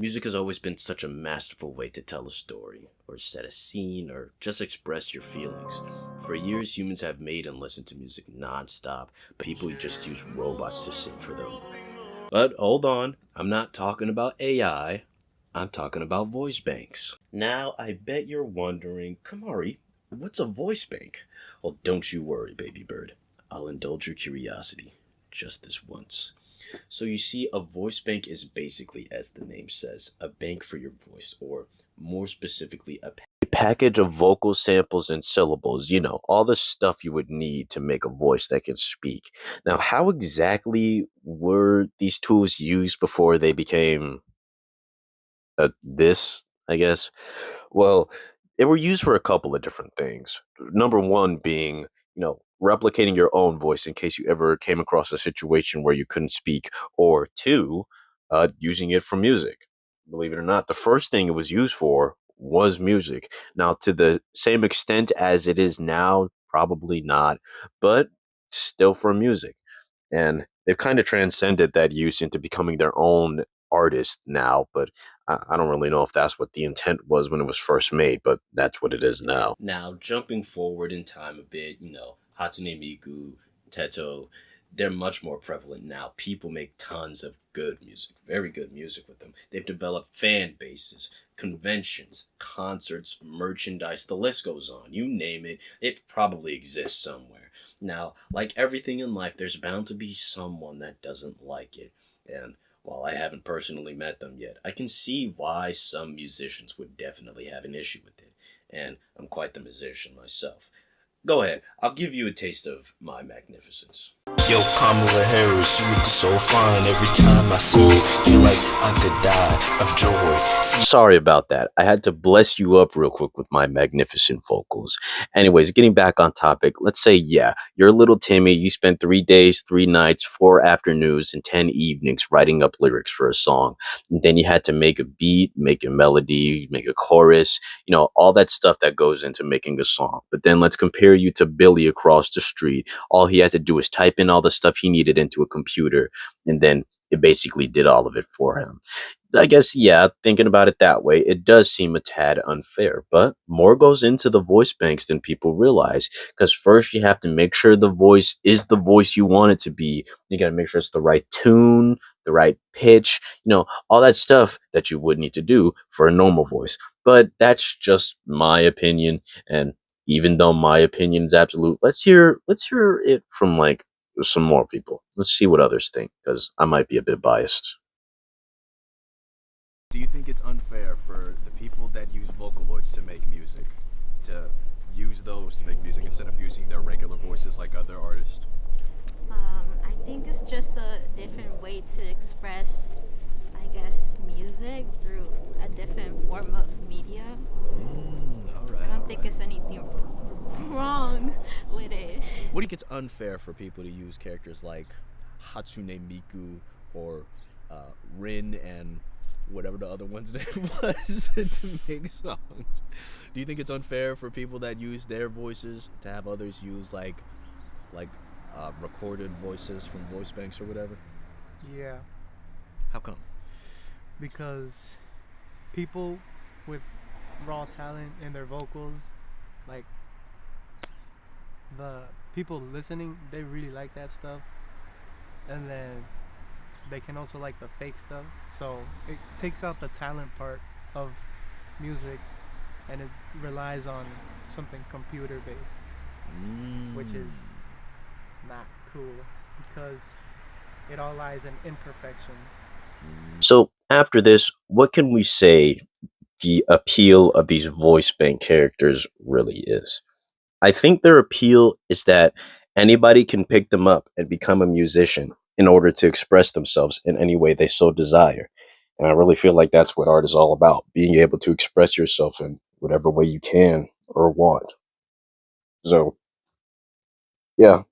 Music has always been such a masterful way to tell a story, or set a scene, or just express your feelings. For years, humans have made and listened to music nonstop, but people just use robots to sing for them. But hold on, I'm not talking about AI, I'm talking about voice banks. Now, I bet you're wondering, Kamari, what's a voice bank? Well, don't you worry, baby bird. I'll indulge your curiosity just this once. So you see, a voice bank is basically, as the name says, a bank for your voice, or more specifically, a package of vocal samples and syllables. All the stuff you would need to make a voice that can speak. Now, how exactly were these tools used before they became this, I guess? Well, they were used for a couple of different things. Number one being, replicating your own voice in case you ever came across a situation where you couldn't speak, or two, using it for music. Believe it or not, the first thing it was used for was music. Now, to the same extent as it is now, probably not, but still for music. And they've kind of transcended that use into becoming their own artist now, but I don't really know if that's what the intent was when it was first made, but that's what it is now. Now, jumping forward in time a bit, Hatsune Miku, Teto, they're much more prevalent now. People make tons of good music, very good music with them. They've developed fan bases, conventions, concerts, merchandise, the list goes on. You name it, it probably exists somewhere. Now, like everything in life, there's bound to be someone that doesn't like it. And while I haven't personally met them yet, I can see why some musicians would definitely have an issue with it. And I'm quite the musician myself. Go ahead, I'll give you a taste of my magnificence. Yo, Kamala Harris, you look so fine. Every time I see you, feel like I could die of joy. Sorry about that. I had to bless you up real quick with my magnificent vocals. Anyways, getting back on topic, let's say, yeah, you're little Timmy. You spent 3 days, 3 nights, 4 afternoons, and 10 evenings writing up lyrics for a song. And then you had to make a beat, make a melody, make a chorus, all that stuff that goes into making a song. But then let's compare you to Billy across the street. All he had to do was type in all the stuff he needed into a computer, and then it basically did all of it for him. I guess, yeah, thinking about it that way, it does seem a tad unfair, but more goes into the voice banks than people realize. Because first, you have to make sure the voice is the voice you want it to be. You got to make sure it's the right tune, the right pitch, all that stuff that you would need to do for a normal voice. But that's just my opinion. And even though my opinion is absolute, let's hear it from like some more people. Let's see what others think, because I might be a bit biased. Do you think it's unfair for the people that use Vocaloids to make music to use those to make music instead of using their regular voices like other artists? I think it's just a different way to express, I guess, music through a different form of media. All right. I don't think it's anything wrong with it. What do you think it's unfair for people to use characters like Hatsune Miku or Rin and whatever the other one's name was to make songs? Do you think it's unfair for people that use their voices to have others use like recorded voices from voice banks or whatever? Yeah, How come? because people with raw talent in their vocals, like the people listening, they really like that stuff, and then they can also like the fake stuff. So it takes out the talent part of music, and it relies on something computer based, which is not cool because it all lies in imperfections. So, after this, what can we say the appeal of these voice bank characters really is? I think their appeal is that anybody can pick them up and become a musician in order to express themselves in any way they so desire. And I really feel like that's what art is all about, being able to express yourself in whatever way you can or want. So, yeah.